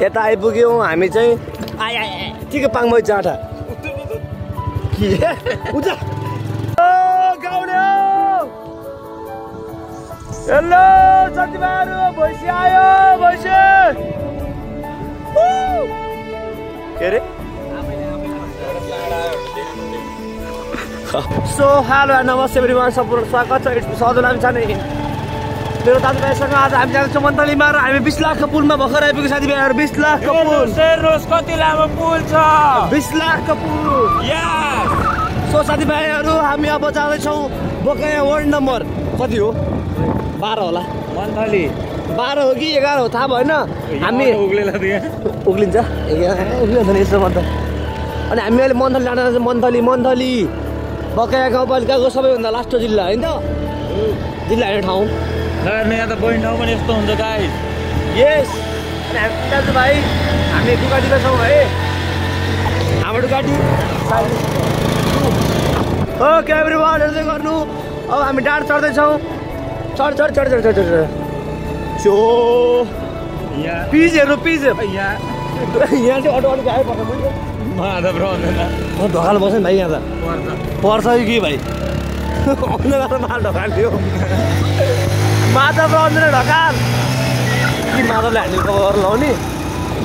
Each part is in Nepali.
यता आइपुग्यौँ हामी चाहिँ आइ ठिकै पाङमै जाँटा के उता गाउने हेलो साथीभाइहरू भैँसी आयो भैँसी के अरे सो हेलो नमस्ते एभ्रिवान सम्पूर्ण स्वागत छ इट्स सधैँ छ नि मेरो दाजुभाइसँग आज हामी जाँदैछौँ मन्तलीमा र हामी 20 लाखको पुलमा भर्खर आइपुग्यो साथीभाइहरू 20 लाखको पुल कति लामो पुल छ 20 लाखको पुल सो साथीभाइहरू हामी अब जाँदैछौँ बकाया वार्ड नम्बर कति हो 12 होला मन्थली 12 हो कि 11 हो थाहा भएन हामी उक्लिन्छ उक्लिन्छ नि यसो मन्थ अनि हामी अहिले मन्थली जाँदा मन्थली बकाया गाउँपालिकाको सबैभन्दा लास्ट जिल्ला होइन त जिल्ला होइन ठाउँ यहाँ त बैठ ठाउँ पनि यस्तो हुन्छ गाइस यस अनि हामी दाजुभाइ हामी दुगाडीमा छौँ है हाम्रो दुगाडी ओके एभ्रिवान हेर्दै गर्नु अब हामी डाँड चढ्दैछौँ चढ चो पिज हेर्नु पिज यहाँ चाहिँ अटो अलिक आइपर्छ ढकाल बस्छ नि भाइ यहाँ त पर्छ कि भाइ माल ढकाल थियो माछा पर्दैन ढकाल कि माछाले हामीले कभर लाउने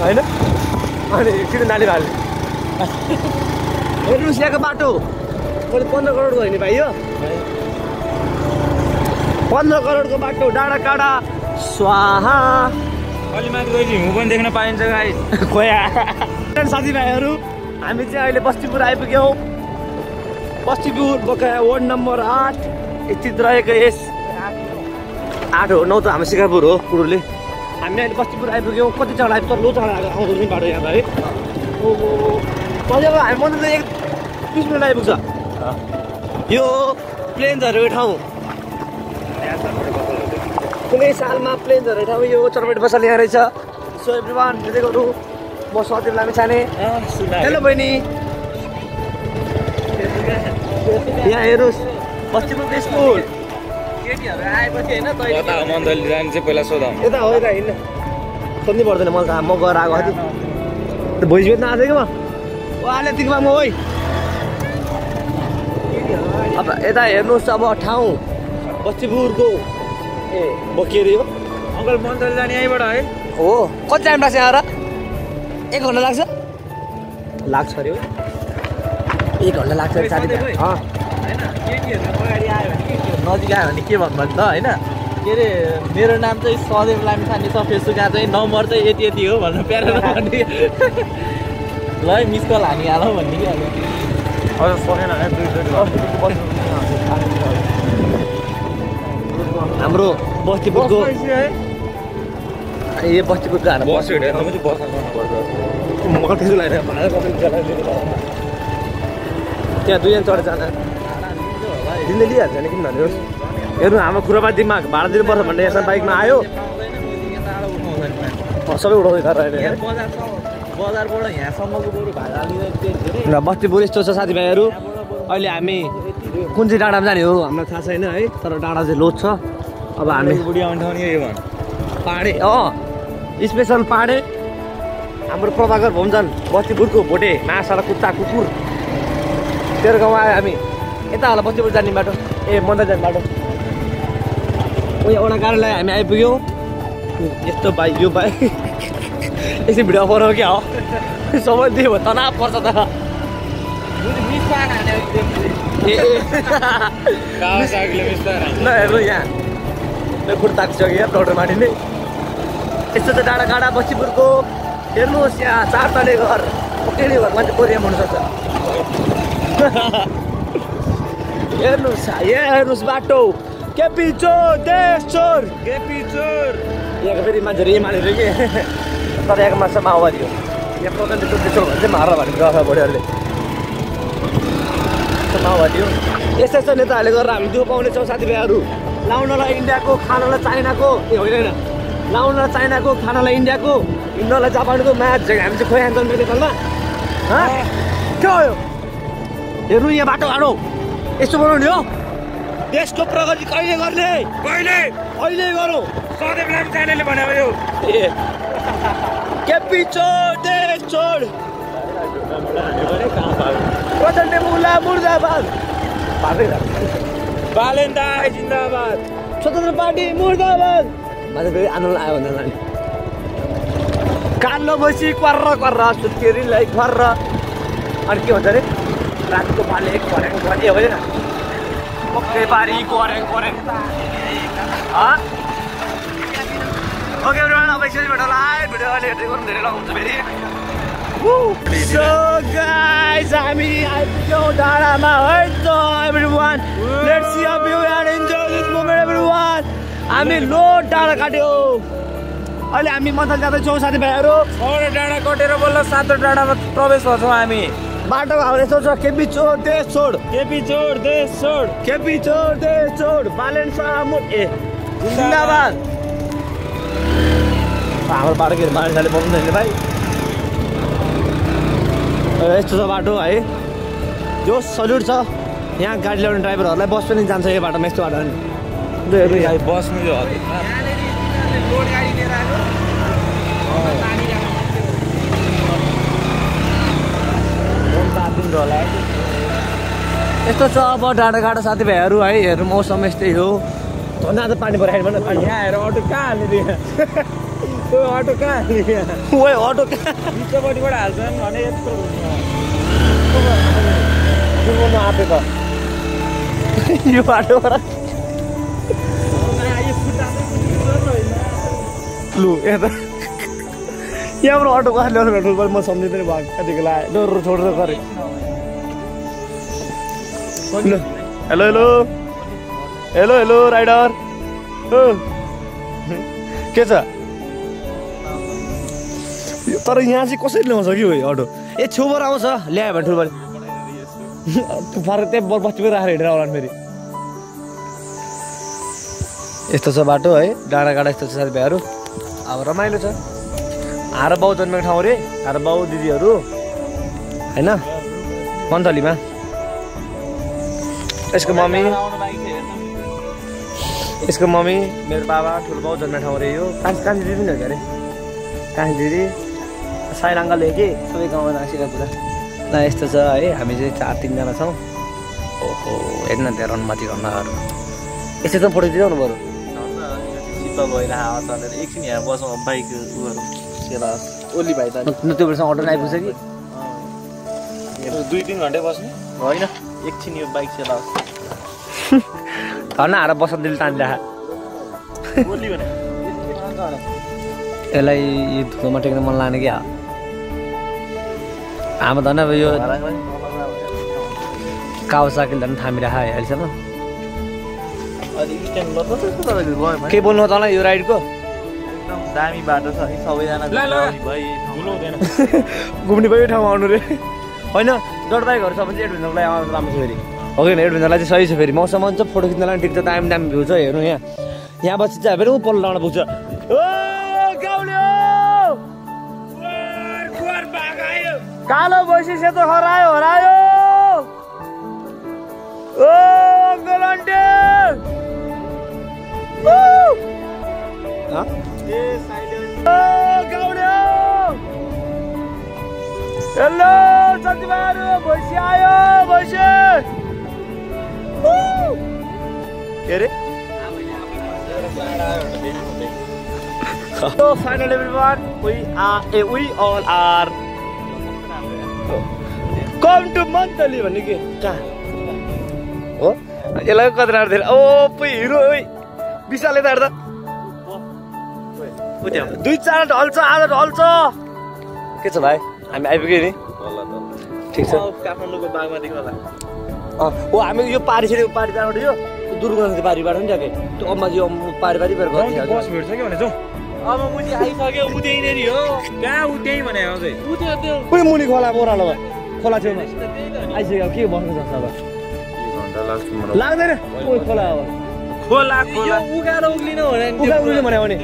होइन अनि किन नाली हाल्ने हेर्नुहोस् यहाँको बाटो कति 15 करोडको होइन भाइ यो 15 करोडको बाटो डाँडा काँडा स्वाहा अलि माथि गएपछि हिउँ पनि देख्न पाइन्छ गाइस खोया साथीभाइहरू हामी चाहिँ अहिले बस्तीपुर आइपुग्यौँ बस्तीपुर बकाया वार्ड नम्बर 8 स्थित रहेको यस 8 हो 9 त हाम्रो सिकापुर हो कुरोले हामी अहिले बस्तीपुर आइपुग्यौँ कति चढा आइपुग्छ लो चढा आउँदो नि बाटो यहाँ त है ओहो मजाको हामी मन्दिर 20 मिनट आइपुग्छ यो प्लेन्सहरूको ठाउँ कुनै सालमा प्लेन्सहरूको ठाउँ यो चरपेट बसल यहाँ रहेछ सो एभ्रिवान हेर्दै गर्नु म सतीश लामिछाने हेलो बहिनी यहाँ हेर्नुहोस् बस्तीपुर स्कुल केटीहरू आएपछि होइन मन्थली जाने चाहिँ पहिला सोधौँ यता हो यता हिँड्न सोध्नै पर्दैन मलाई त म गएर आएको है त्यो भोइस बेच्न आएको कि म आले तिमीमा म है अब यता हेर्नुहोस् अब ठाउँ बस्तीपुरको ए के अरे हो अङ्कल मन्थली जाने यहीँबाट है हो कति टाइम लाग्छ यहाँ र 1 घन्टा लाग्छ अरे 1 घन्टा लाग्छ केटीहरू अगाडि आयो भने नजिक आयो भने के भन्नु त होइन के अरे मेरो नाम चाहिँ सदैव लामिछाने छ फेसबुकमा चाहिँ नम्बर चाहिँ यति हो भनेर प्यारो भन्ने ल मिस कल हानिहालौँ भन्ने कि हजुर सकेन हाम्रो बस्तीपुरको ए बस्तीपुरको हाना बस्यो म त्यसो लाग्यो त्यहाँ 2 जना चढेर जान दिनले लिइहाल्छ नि किन भन्नुहोस् हेर्नु हाम्रो कुरामा दिमाग भाडा दिनुपर्छ भन्ने यसमा बाइकमा आयो सबै उठाउँदै गरेर बजारबाट यहाँसम्मको बरु भाडा लिँदै र बस्तीपुर यस्तो छ साथीभाइहरू अहिले हामी कुन चाहिँ डाँडामा जाने हो हामीलाई थाहा छैन है तर डाँडा चाहिँ लोड छ अब हामी बुढी आउने ठाउँ यही भन् पाहाडे स्पेसल पाहाडे हाम्रो प्रभाकर भुमजन बस्तीपुरको भोटे माछा कुत्ता कुकुर तेरो गाउँमा आयो हामी यता होला बस्तीपुर जाने बाटो ए मन्दिर जाने बाटो उयो एउटा कार्यालय हामी आइपुग्यौँ यस्तो बाइक यो बाइक यसरी भिडियो बनाऊ क्या हो सबै दियो तनाव पर्छ त ल हेर्नु यहाँ खुट्टा ताकिसक्यो यहाँ डक्टर मानिने यस्तो चाहिँ डाँडा काँडा बस्तीपुरको हेर्नुहोस् यहाँ 4 तले घर पक्कै घर मान्छे कोरिया हुनसक्छ हेर्नुहोस् यहाँ हेर्नुहोस् बाटो केपी चोर देश चोर यहाँको फेरि मान्छेहरू यही मानेर कि तर यहाँको मान्छे माओवादी हो यहाँ प्रधान चोर भने चाहिँ मार भनेको गफ बढीहरूले माओवादी हो यस्तो नेताहरूले गरेर हामी त्यो पाउनेछौँ साथीभाइहरू लाउनलाई इन्डियाको खानालाई चाइनाको ए होइन लाउनलाई चाइनाको खानालाई इन्डियाको हिँड्नलाई जापानको म्याच हामी चाहिँ खोइ हान्छौँ नेपालमा के हो हेर्नु यहाँ बाटो यस्तो बनाउने हो देशको प्रगति कहिले गर्ने अहिले गरौँ सधैँ लामिछानेले भनेको यो केपी छोड देश छोड प्रचण्ड मुला मुर्दाबाद बालेन्दाई जिन्दाबाद स्वतन्त्र पार्टी मुर्दाबाद मान्छे फेरि आन्दोलन आयो भने जाने कालो बसी कर्र कर्र सुत्केरीलाई खर्र अनि के भन्छ अरे रातको पाले करेङ गर्ने हो होइन पक्कै पारी करेङ करेङ ओके एभ्रिवान अब एकछिन भेटौँला भिडियो अहिले हेर्दै गर्नु धेरै लगाउँछ फेरि So guys, हामी आइपुग्यौँ डाँडामा है त everyone let's see a view and enjoy this moment everyone हामी लो डाँडा काट्यो अहिले हामी मन्थन जाँदैछौँ साथीभाइहरू डाँडा कटेर बल्ल 7 डाँडामा प्रवेश गर्छौँ हामी बाटोको हाम्रो यस्तो छ केपी छोड देश छोड केपी छोड देश छोड केपी छोड देश छोड बालेन शाह ए जिन्दाबाद हाम्रो बाटो के मानिसहरूले बोल्नु छैन भाइ यस्तो छ बाटो है जो सल्युट छ यहाँ गाडी ल्याउने ड्राइभरहरूलाई बस पनि जान्छ यो बाटोमा यस्तो बाटो नि बस्नु यो यस्तो छ अब डाँडा काँडा साथीभाइहरू है हेर्नु मौसम यस्तै हो झन् आज पानी परेको भन पानी यहाँ हेर अटो कहाँ हाल्ने अटो कहाँ हाल्ने ओ अटो कहाँ बिचपट्टिबाट हाल्छन् भने यस्तो आँपेको यो बाटोबाट लु यता यहाँबाट अटो कसरी ल्याउनु भेट्नु पर्यो म सम्झिँदैन भएको कतिको लाग्यो डोरो छोडेर गरेँ hello hello hello hello rider हो के छ तर यहाँ चाहिँ कसरी ल्याउँछ कि हो अटो ए छेउबाट आउँछ ल्यायो भने ठुलो त्यो फरक त्यहाँ बस्तीको राखेर हिँडेर आउला फेरि यस्तो छ बाटो है डाँडा काँडा यस्तो छ साथीभाइहरू अब रमाइलो छ हार बाउ जन्मेको ठाउँ रे हार बाउ दिदीहरू होइन मन्थलीमा यसको मम्मी मेरो बाबा ठुलो बाउ जन्मेको ठाउँ रे यो कान्छी दिदी पनि हो क्या अरे कान्छी दिदी साइड अङ्कल हो कि सबै गाउँमा नासिरहेको पुरा ल यस्तो छ है हामी चाहिँ 4-3 जना छौँ ओहो हेर्न त्यहाँ रनमाथि रन्नाहरू यस्तो त फोटो दिँदै आउनु पऱ्यो शीतल भएर हावा चलेर एकछिन यहाँ बसौँ बाइक उहरू सेला ओली भाइ त त्यो बेलासम्म अटो आइपुग्छ कि 2-3 घन्टा बस्ने होइन एकछिन यो बाइक सेला धन्न हार बसन्त दिल तानिरहेको ओली भने यसलाई यो धुलोमा टेक्न मन लाग्ने क्या हाम्रो धन्न अब यो कावासाकी झन् थामिरहेको अहिलेसम्म के बोल्नु तँलाई यो राइडको एकदम दामी बाटो छ है सबैजना घुम्ने भयो ठाउँमा आउनु रे होइन डट बाइकहरू छ भने चाहिँ एडभेन्चरलाई आउनु राम्रो छ फेरि हो कि एडभेन्चरलाई चाहिँ सही छ फेरि मौसम आउँछ फोटो खिच्नलाई ठिक छ दामी दामी भ्यू छ हेर्नु यहाँ बसी चाहिँ फेरि ऊ पल्लो डाँडा पुग्छ कालो भैँसी सेतो हरायो हरायो ओ गोलन्टे ओ गाउँडे हेलो साथीभाइहरू भैँसी आयो भैँसी के अरे So finally everyone, we all are come to Mantali भन्ने के कहाँ हो यसलाई कतरा धेरै ओ पुइ हिरो ओइ विशालले दाड्दा 2-4 ढल्छ आज ढल्छ के छ भाइ हामी आइपुग्यो नि ठिक छ काठमाडौँको बागमा देख्नुला ओ हामी यो पारी छेडी पारी जाँबाट यो दुर्गानको पारीबाट नि ट्याके त्यो अम्माजी पारी भएर बस भेट्छ के भने जाउँ अब मुजी आइसक्यो उ त्यहीँनेरि हो कहाँ उ त्यहीँ भने आउँदै उ त्यो कुनै मुनि खोला ओह्रालोमा खोला छेउमा आइसक्यो के बस्नु सक्छ अब घन्टा लाग्छ लाग्दैन ओइ खोला अब खोला उगाएर उक्लिन भने उक्लिनु भन्यो भने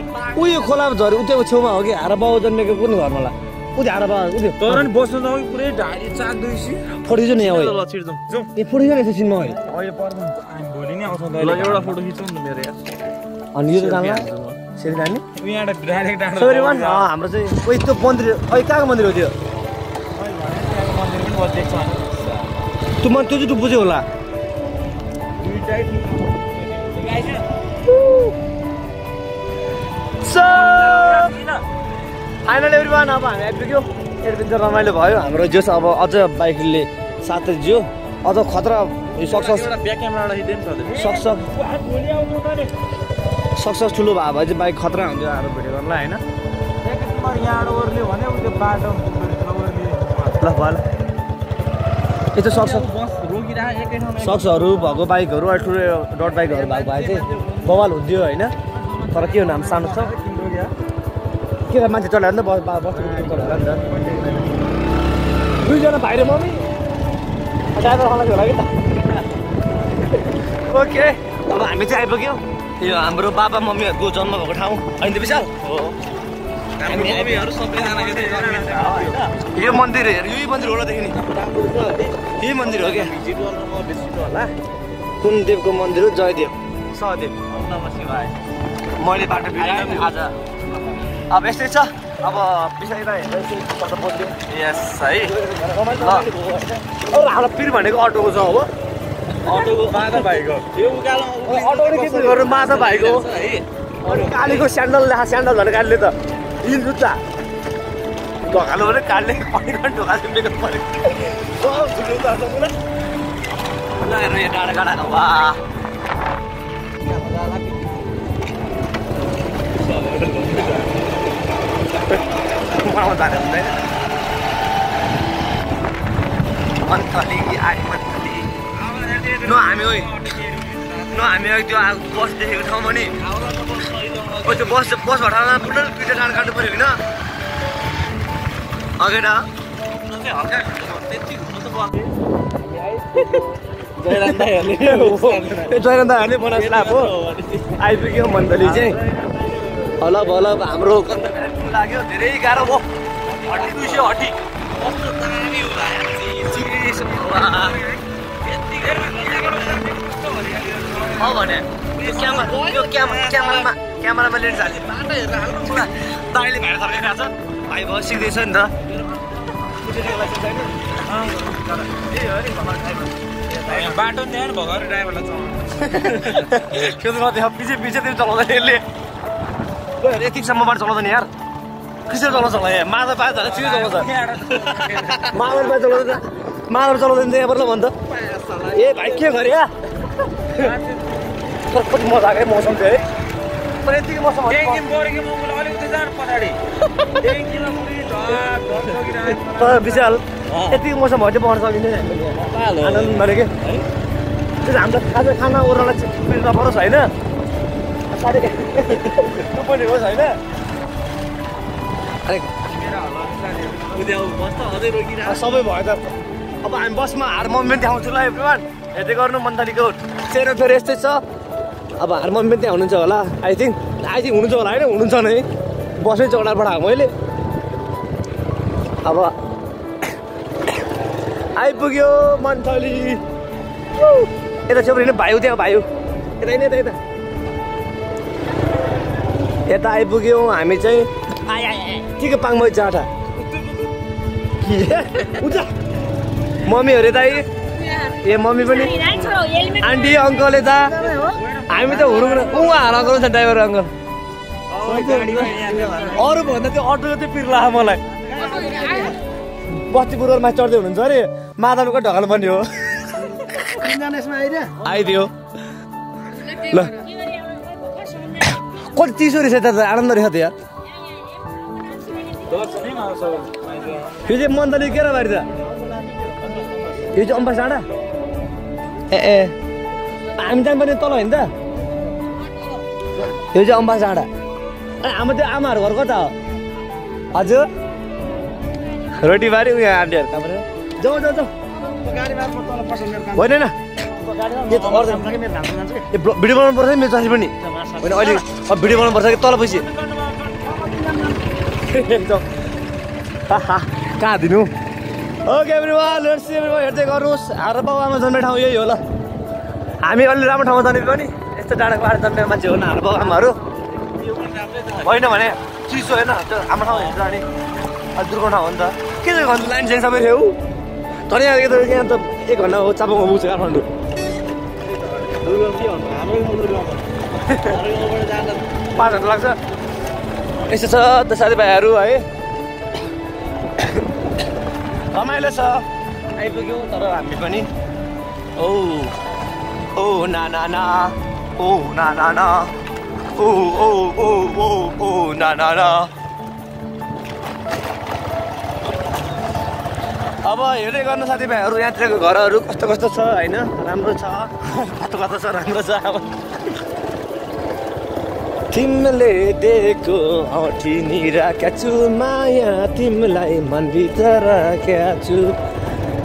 उयो खोला झरी उतैको छेउमा हो कि हार बाउ जन्मेको कुन घरमा होला उति हार बाउ उति तर नि बस्नु जाऊ पुरै ढाडी चाक्दैछु फोटो चाहिँ यहाँ ल छिर्दम जाउँ ए फोटो चाहिँ एकछिनमा अहिले पर्दैन हामी भोलि नै आउँछौँ ल एउटा फोटो खिचौँ न मेरो यार अनि यो त जान्ला सिधै जाने यहाँबाट डाइरेक्ट डाँडा सरी वान हाम्रो चाहिँ उयो त्यो मन्दिर कहाँको मन्दिर हो त्यो मन्दिर पनि बसेको छ त्यो मन त्यो चाहिँ तँ बुझ्यो होला फाइनल एभ्रिवान अब हामी आइपुग्यो एडभेन्चर रमाइलो भयो हाम्रो जोस् अब अझ बाइकले साथै जियो अझ खतरा सक्सेस सक्सेस ठुलो भयो भने चाहिँ बाइक खतरा हुन्छ हाम्रो भिडियो गर्नलाई होइन ल भयो यो चाहिँ सक्सहरू भएको बाइकहरू ठुलो डट बाइकहरू भएको भए चाहिँ बवाल हुन्थ्यो होइन तर के हुनु हाम्रो सानो छ के त मान्छे चलायो नि त बस्तीको चलायो नि त दुईजना भाइ र मम्मी ड्राइभर खाना होला कि त ओके अब हामी चाहिँ आइपुग्यो यो हाम्रो बाबा मम्मीहरूको जन्म भएको ठाउँ होइन त विशाल हो यो मन्दिर हेर यही मन्दिर होला देखि नि यही मन्दिर हो क्या कुन देवको मन्दिर हो जयदेव सहदेव मैले बाटो बिर्सेँ आज अब यस्तै छ अब पछाडि यस है हाम्रो पिर भनेको अटोको छ अब अटोको माता भाइको यो अटोले के गर्नु माता भाइको कालीको स्यान्डल ल्याएको स्यान्डल भने कालीले त हिल जुत्ता ढोकालो भने कालीले ढोकाले मेकअप परेको डाँडा गाडाको वा जाने हुँदैन मन्थली आयो मन्थली न हामी त्यो बस देखेको ठाउँमा नि त्यो बस हटाउन पुरा पिटा डाँडा काट्नु पऱ्यो होइन अघि जयराम दाहरूले बनाएको स्ल्याब हो आइपुग्यो मन्थली चाहिँ हल भल हाम्रो लाग्यो धेरै गाह्रो भयो 200 हटी भने क्यामेरामा लेन्स हाल्यो बाटो हेरेर हाल्नु पुरा दाइले भाइर थर्केको छ भाइ भयो सिक्दैछ नि त बाटो त्यहाँ भगर ड्राइभरलाई त्यो पछि त्यो चलाउँदैन यसले यतिसम्म बाटो चलाउँदैन यार कसरी चलाउँछ होला यहाँ माछा पाए झन् छिटो चलाउँछ मागर पाए चलाउँदैन मागर चलाउँदैन त्यहाँ पर्छ भन्छ ए भाइ के गरे या कति मजा आएको मौसम चाहिँ है तर यतिकै मौसम तर विशाल यतिको मौसम भयो चाहिँ बढ्न सकिँदैन आनन्द मारे के त्यो हामीलाई खाजा खाना ओर्नलाई नपरोस् होइन साह्रै पनि होस् होइन सबै भयो त अब हामी बसमा हार मम्मी पनि देखाउँछु ल एभ्रिवान हेर्दै गर्नु मन्थलीको चेहरा फेरि यस्तै छ अब हार मम्मी पनि त्यहाँ हुनुहुन्छ होला आई थिङ्क हुनुहुन्छ होला होइन हुनुहुन्छ नै बसै चौडार पठाएको मैले अब आइपुग्यो मन्थली यता छेउरी नै भाइ त्यहाँ भाइ यता यता आइपुग्यौँ हामी चाहिँ ठिकै पाङमै जाँटा मम्मीहरू दाइ ए मम्मी पनि आन्टी अङ्कल यता हामी त हुनु उहाँ अङ्कल छ ड्राइभर अङ्कल अरू भन्दा त्यो अटोको चाहिँ पिर लाग्यो मलाई बस्ती पूर्वमा चढ्दै हुनुहुन्छ अरे माधवको ढकाल्नु पर्ने हो आइदियो ल कति 30 रहेछ त आनन्द रहेछ त यार यो चाहिँ मन्थली के र बारी त यो चाहिँ अम्बास डाँडा ए हामी जानुपर्ने तल होइन त यो चाहिँ अम्बास डाँडा हाम्रो त्यो आमाहरू घर कता हो हजुर रोटी बारी उयो आन्टीहरू कहाँ जाउँ होइन भिडियो बनाउनु पर्छ मेरो जसरी पनि होइन अहिले अब भिडियो बनाउनु पर्छ कि तल पछि कहाँ दिनु okay everyone let's see everyone हेर्दै गर्नुहोस् हाम्रो बाउ आमा जन्मे ठाउँ यही हो ल हामी अलि राम्रो ठाउँमा जन्मेको नि यस्तो डाँडाको बाटो जन्मेको मान्छे हो न हाम्रो बाउ आमाहरू होइन भने चिसो होइन त्यो हाम्रो ठाउँ हेर्छ अनि दुर्गौँ ठाउँ हो नि त के चाहिँ गर्नु लाइन चाहिँ सबै थियो तर यहाँ त 1 घन्टा हो चापाङमा पुग्छ काठमाडौँ 5 घन्टा लाग्छ यस्तो छ त साथीभाइहरू है रमाइलो छ आइपुग्यौँ तर हामी पनि ओ ना ना ना ओ ना ना ना ओ ओ ओ ओ ओ ना ना ना अब हेर्दै गर्नु साथीभाइहरू यहाँतिरको घरहरू कस्तो कस्तो छ होइन राम्रो छ कस्तो कस्तो छ राम्रो छ अब तिमीले दिएको औँठी नि राखेको छु माया तिमीलाई मनभित्र राखेको छु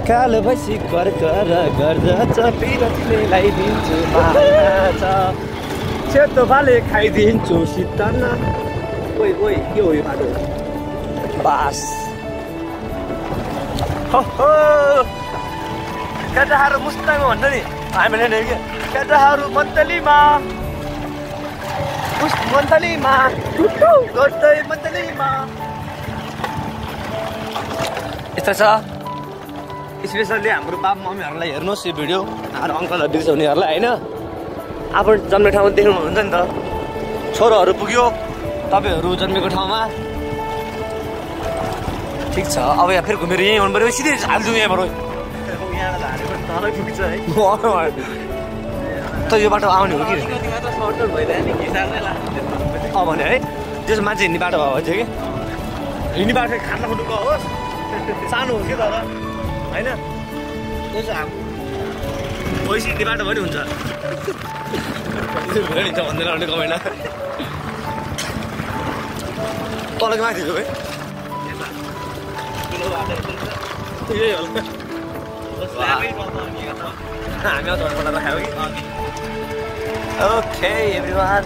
कालो भैँसी कर्कर गर्दछ पिरतीले लगाइदिन्छु माया छ सेतो भाले खाइदिन्छु शीतल ओइ ओइ के हो यो बाटो बास हो केटाहरू मुस्ताङमा भन्छ नि हामीले नि के केटाहरू मन्तलीमा मन्तलीमा टुटु गर्दै मन्तलीमा यस्तो छ स्पेसल्ली हाम्रो बाबा मम्मीहरूलाई हेर्नुहोस् यो भिडियो हाम्रो अङ्कलहरू बिर्स हुनेहरूलाई होइन आफ्नो जन्मेको ठाउँमा देख्नुहुन्छ नि त छोरोहरू पुग्यो तपाईँहरू जन्मेको ठाउँमा ठिक छ अब यहाँ फेरि घुमेर यहीँ हुनु पऱ्यो सिधै हालिदिउँ यहाँबाट तलै पुग्छ है त यो बाटो आउने हो कि भने है त्यसो मान्छे हिँड्ने बाटो भयो थियो कि हिँड्ने बाटो खाना खुट्टुको होस् सानो होस् कि तर होइन त्यसो पैसा हिँड्ने बाटो पनि हुन्छ हिँड्छ भन्दैन भने कमाइन तलको माथि है यही होला हामी झन्डा राख्यो कि ओके एभ्रिवान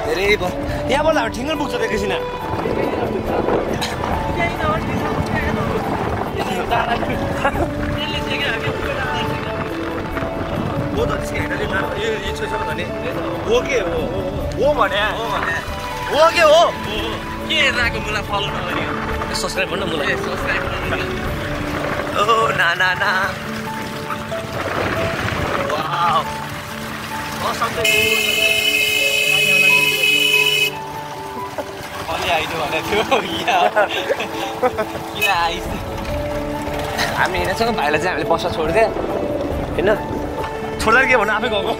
धेरै यहाँबाट हामी ठिङ्गै पुग्छ एकैछिन हो त यो छ भने हो के हो भने हो के हो के हेर्नको मुला फलो नगरी सब्सक्राइब गर्नु मुला सब्सक्राइब ओ ना ना ना वाउ awesome अलि आइदियो भने थियो किन आइस हामी हिँडेछौँ भाइलाई चाहिँ हामीले बस छोडिदियो होइन छोड्दा के भन्नु आफै गएको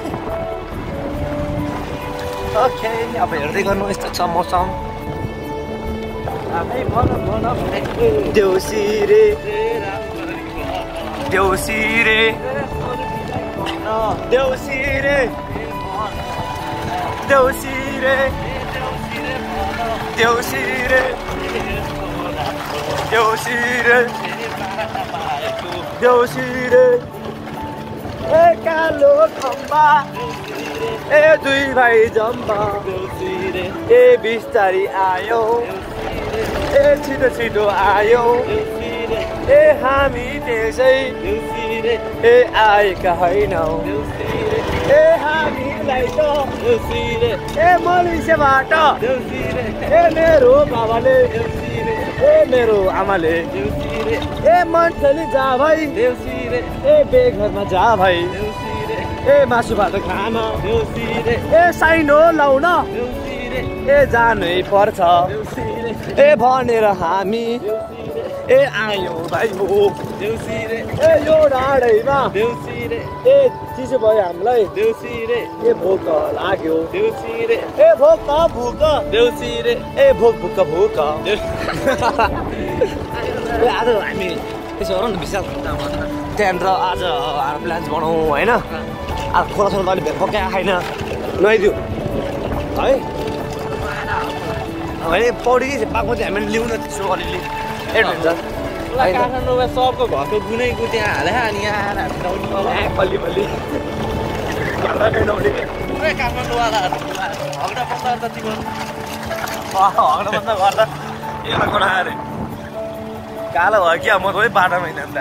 ओके अब हेर्दै गर्नु यस्तो छ मौसम देउसी रे देउसी रे देउसी रे देउसी रे देउसी रे देउसी रे देउसी रे ए कालो खम्बा ए दुई भाइ जम्बा ए बिस्तारी आयो ए छिटो छिटो आयो ए हामी त्यसै ए आएका होइनौ ए हामीलाई त ए मलेसियाबाट ए मेरो बाबाले ए मेरो आमाले ए मन्थली जा भाइ ए बेघरमा जा भाइ ए मासु भात खान ए साइनो लाउन ए जानै पर्छ ए भनेर हामी ए आयो भाइ हो ए यो डाँडैमा ए चिसो भयो हामीलाई ए भोक लाग्यो ए भोक भुक ए भोक भुक भुक ए आज हामी त्यसो गरौँ न विशाल त्यहाँनिर आज हाम्रो प्लान्स बनाउँ होइन अब खोलासम्म त अलिक पक्का खाइन नुहाइदियो है होइन पौडी कि पाएको चाहिँ हामीले लिउँ न त्यसो अलिअलि एड हुन्छ काठमाडौँमा सबको घरको गुनैको त्यहाँ हाले अनि यहाँ बल्ली बल्ली पुरै काठमाडौँवालाहरू हग्दा बस्दा त तिम्रो हग्दा बस्दा गर्दा एउटा कुरा अरे कालो भयो क्या म त बाटोमा हिँड्दा नि त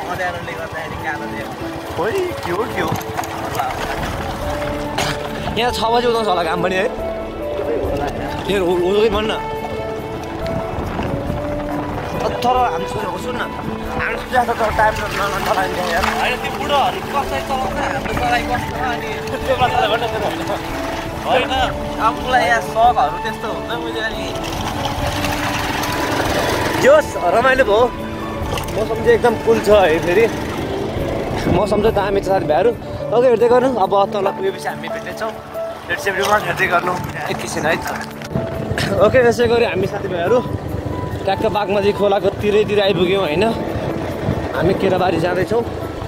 अँध्यारोले गर्दाखेरि कालो खोइ के हो यहाँ 6 बजी उदाउँछ होला काम पनि है फेरि उदोकै भन्न तर हामी सोचेको सुन न हामी सोचेको त टाइम नलाइन्छ यार होइन त्यो बुढोहरू कसरी चलाउँछ हाम्रो चलाइ कस्तो अनि होइन आफूलाई यहाँ सकहरू त्यस्तो हुन्छ मैले अनि जोस् रमाइलो भयो मौसम चाहिँ एकदम कुल छ है फेरि मौसम चाहिँ दामी छ साथीभाइहरू अघि हेर्दै गर्नु अब तल पुगेपछि हामी भेट्नेछौँ रेड सेफ्टीमा हेर्दै गर्नु एकैछिन है ओके यसै गरी हामी साथीभाइहरू ट्याक्क बागमती खोलाको तिरैतिर आइपुग्यौँ होइन हामी केराबारी जाँदैछौँ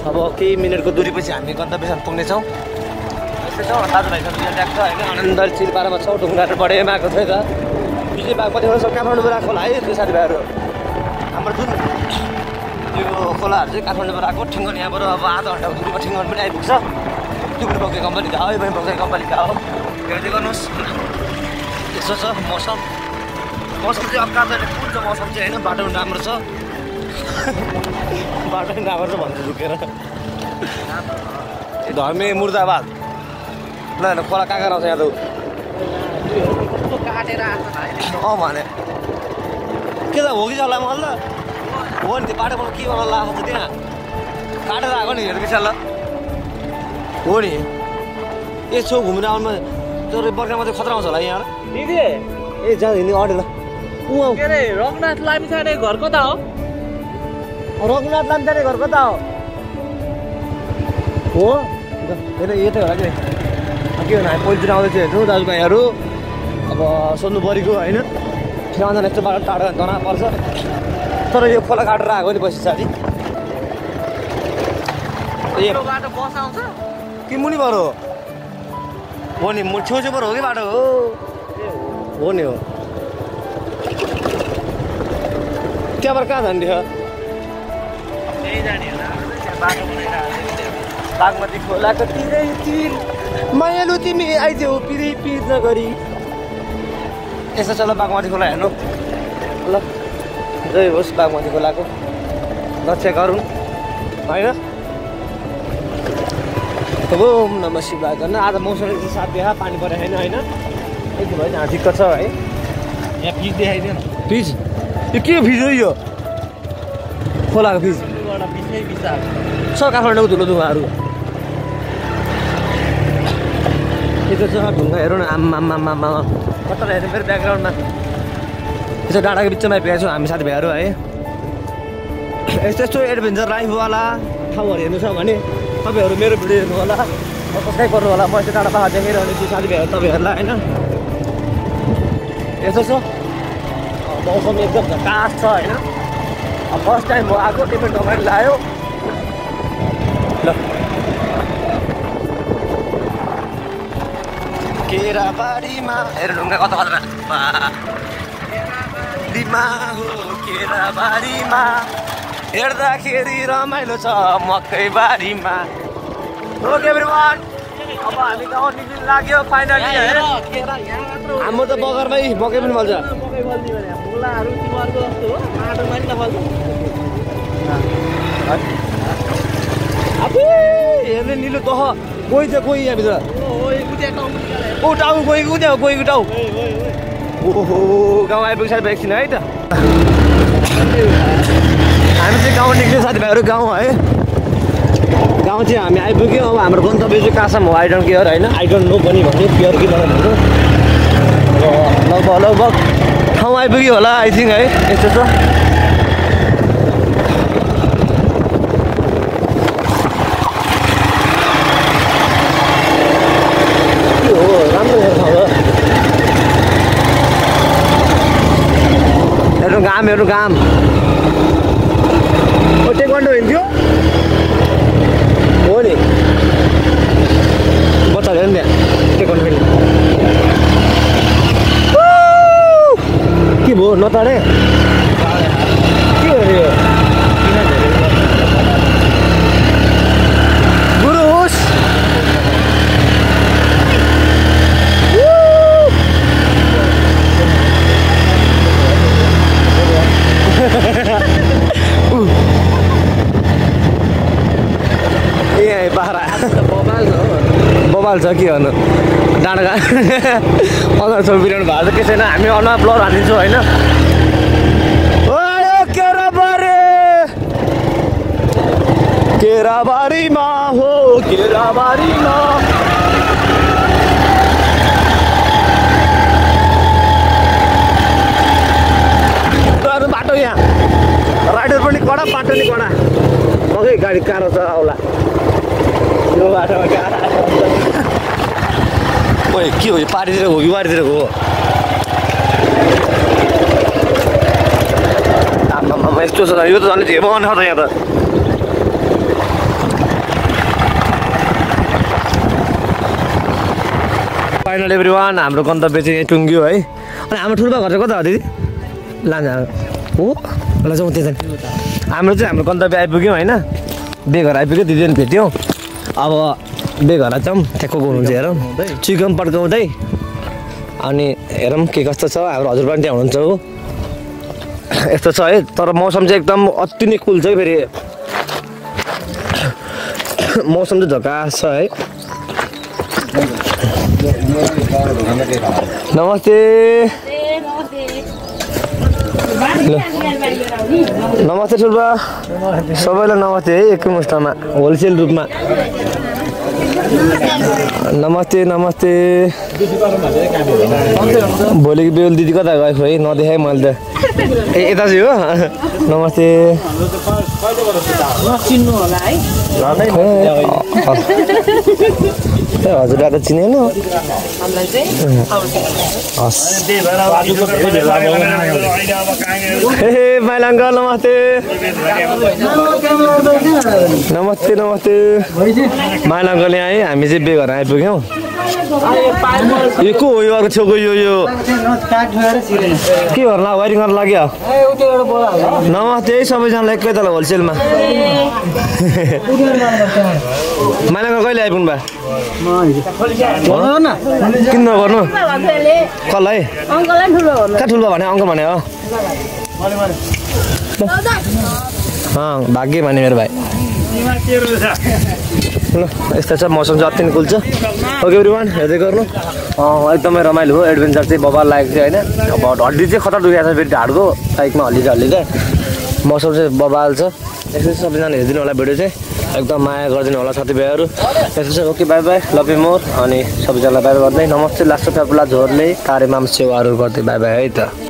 अब केही मिनटको दूरीपछि हामी गन्तव्यसम्म पुग्नेछौँ यस्तै छौँ दाजुभाइसँग ट्याक्क होइन आनन्द चिलपारामा छौँ ढुङ्गाहरू बढेमा आएको थियो त विजय बागमती खोला छ काठमाडौँबाट खोला है त्यो साथीभाइहरू हाम्रो जुन त्यो खोलाहरू चाहिँ काठमाडौँबाट आएको ठिङ्गन यहाँबाट अब आधा घन्टाको दूरीमा ठिङ्गन पनि आइपुग्छ त्यो पनि बग्ने कम्पनी हो यो पनि बग्ने कम्पनीका हो हेर्दै गर्नुहोस् यसो छ मौसम चाहिँ अब काँचो कुन छ मौसम चाहिँ होइन बाटो पनि राम्रो छ बाटो पनि राम्रो छ भन्छु झुकेर धर्मे मुर्दाबाद ल होइन खोला कहाँ कहाँ आउँछ यहाँ त काटेर अँ भने के त हो कि चल्ला मल त हो नि त्यो बाटोमा के गर्नु लाग्छ त त्यहाँ काटेर आएको नि हेर्नु विशाल हो नि यसो घुमेर आउनु तर बर्खामा चाहिँ खतरा आउँछ होला यहाँ दिदी ए जाँदा हिँड्ने अड्यो ल ऊ के अरे रघुनाथ लामिछाने घर कता हो रघुनाथ लामिछाने घर कता हो होइन यतै होला कि के भन्नु हामी पहिलोतिर आउँदैथ्यो हेर्नु दाजुभाइहरू अब सोध्नु परेको होइन फेरि आउँदा यस्तो बाटो टाढो जना पर्छ तर यो खोला काटेर आएको नि पछि साथी बाटो बस आउँछ कि मुनिबाट हो नि छेउछेउबाट हो कि बाटो हो नि हो त्यहाँबाट कहाँ जाने थियो त्यही जाने बाटो बागमती खोलाको तिरै तिर मायालु तिमी आइदेऊ पिरै पिर नगरी यसो चल बागमती खोला हेर्नु ल जय होस् बागमती खोलाको रक्षा गरौँ होइन ओम नमः शिवाय गर्न आज मौसम साथ देखायो पानी परेको छैन होइन एकदम है जहाँ दिक्कत छ है यहाँ फिज देखाइदियो न फिज यो के फिज हो यो खोलाको फिज छ काठमाडौँको धुलो धुवाहरू यस्तो छ ढुङ्गा हेरौँ न आम्मा कता हेर्नु फेरि ब्याकग्राउन्डमा यसो डाँडाको बिचमा आइपुगेको छौँ हामी साथीभाइहरू है यस्तो यस्तो एडभेन्चर लाइफवाला ठाउँहरू हेर्नु छ भने तपाईँहरू मेरो भिडियो हेर्नु होला सब्सक्राइब गर्नु होला म यस्तो टाढा पाहाड देखाइरहने छु साथीभाइहरू तपाईँहरूलाई होइन यस्तो छ मौसम एकदम झकास छ होइन अब फर्स्ट टाइम म आएको त्यो पनि तपाईँले लायो ल केराबारीमा हेर ढुङ्गा कता कता केराबारीमा हो केराबारीमा हेर्दाखेरि रमाइलो छ मकै बारीमा ओके एभ्रिवान अब हामी त निक्लिन लाग्यो फाइनली हाम्रो त बगरमै मकै पनि फल्छ मुलाहरू तिमीहरूको जस्तो हो माटोमा नि नफल्छ आफै हेर्ने निलो दह कोही छ कोही यहाँभित्र ओ टाउ गएको त्यहाँ गएको टाउ ओहो गाउँ आइपुग्छ साथीभाइ एकछिन है त हामी चाहिँ गाउँ निक्ल्यौँ साथीभाइहरू गाउँ है गाउँ चाहिँ हामी आइपुग्यौँ अब हाम्रो गन्तव्य चाहिँ कहाँसम्म हो आई डोन्ट केयर होइन आई डोन्ट नो पनि भन्यो केयर कि मलाई भन्नु लगभग ठाउँ आइपुग्यो होला आई थिङ्क है यस्तो छ हेर्नु काम टेक्वान्डो हिँड्थ्यो हो नि बच्चा हेर्नु त्यहाँ टेक्वान्डो खेल्नु के भयो नताडे के हो यो गुरु होस् ए बाह्र बबाल छ के भन्नु डाँडा अनुहार छोपिरहनु भएको छ के छैन हामी अनुहार ब्लर हालिदिन्छौँ होइन केराबारीमा हो केराबारीमा बाटो यहाँ राइडर पनि कडा बाटो नि कडा मकै गाडी कारो छ आउला यो बाटोमा ओए के हो यो पारितिर हो कि बारीतिर हो आमा यस्तो छ यो त झन् झेमा आउने छ यहाँ त फाइनल एभ्रिवान हाम्रो गन्तव्य चाहिँ टुङ्ग्यो है अनि हाम्रो ठुल्पा घर चाहिँ कता हो दिदी लान्छ हो ल जाउँ त्यहाँ हाम्रो चाहिँ हाम्रो गन्तव्य आइपुग्यौँ होइन बेघर आइपुग्यो दिदी पनि भेट्यौँ अब बेघर जाउँ ठ्याक्क हुनुहुन्छ हेरौँ चिकन पड्काउँदै अनि हेरौँ के कस्तो छ हाम्रो हजुर पनि त्यहाँ हुनुहुन्छ हो यस्तो छ है तर मौसम चाहिँ एकदम अति नै कुल छ है फेरि मौसम चाहिँ झकास छ है नमस्ते नमस्ते ठुल्पा सबैलाई नमस्ते है एकै मुष्टमा होलसेल रूपमा नमस्ते नमस्ते भोलिको बेहुल दिदी कता गएको है नदेखाएँ मैले त ए यता चाहिँ हो नमस्ते हजुर त चिनेन माइला अङ्कल नमस्ते नमस्ते नमस्ते माइला अङ्कल यहाँ है हामी चाहिँ बेघर आइपुग्यौँ यो को हो यो अर्को छेउको यो के गर्ला वायरिङ गर्न लाग्यो नमस्ते है सबैजनालाई एकैताल होलसेलमा माइला अङ्कल कहिले आइपुग्नु भयो किन नगर्नु कसलाई कहाँ ठुलो भने अङ्क भने हो भाग्य भने मेरो भाइ ल यस्तो छ मौसम चाहिँ अति नै कुल छ ओके एभ्रिवान हेर्दै गर्नु एकदमै रमाइलो हो एडभेन्चर चाहिँ बबाल लागेको थियो होइन अब हड्डी चाहिँ खतरा दुखेको छ फेरि ढाडको बाइकमा हल्लिँदै मौसम चाहिँ बबाल छ यसो सबैजना हेरिदिनु होला भिडियो चाहिँ एकदम माया गरिदिनु होला साथीभाइहरू यसो चाहिँ okay by by love you more अनि सबैजनालाई बाई बाई गर्दै नमस्ते लास्ट प्यापुला झोरले कार्यमाम सेवाहरू गर्दै बाई बाई है त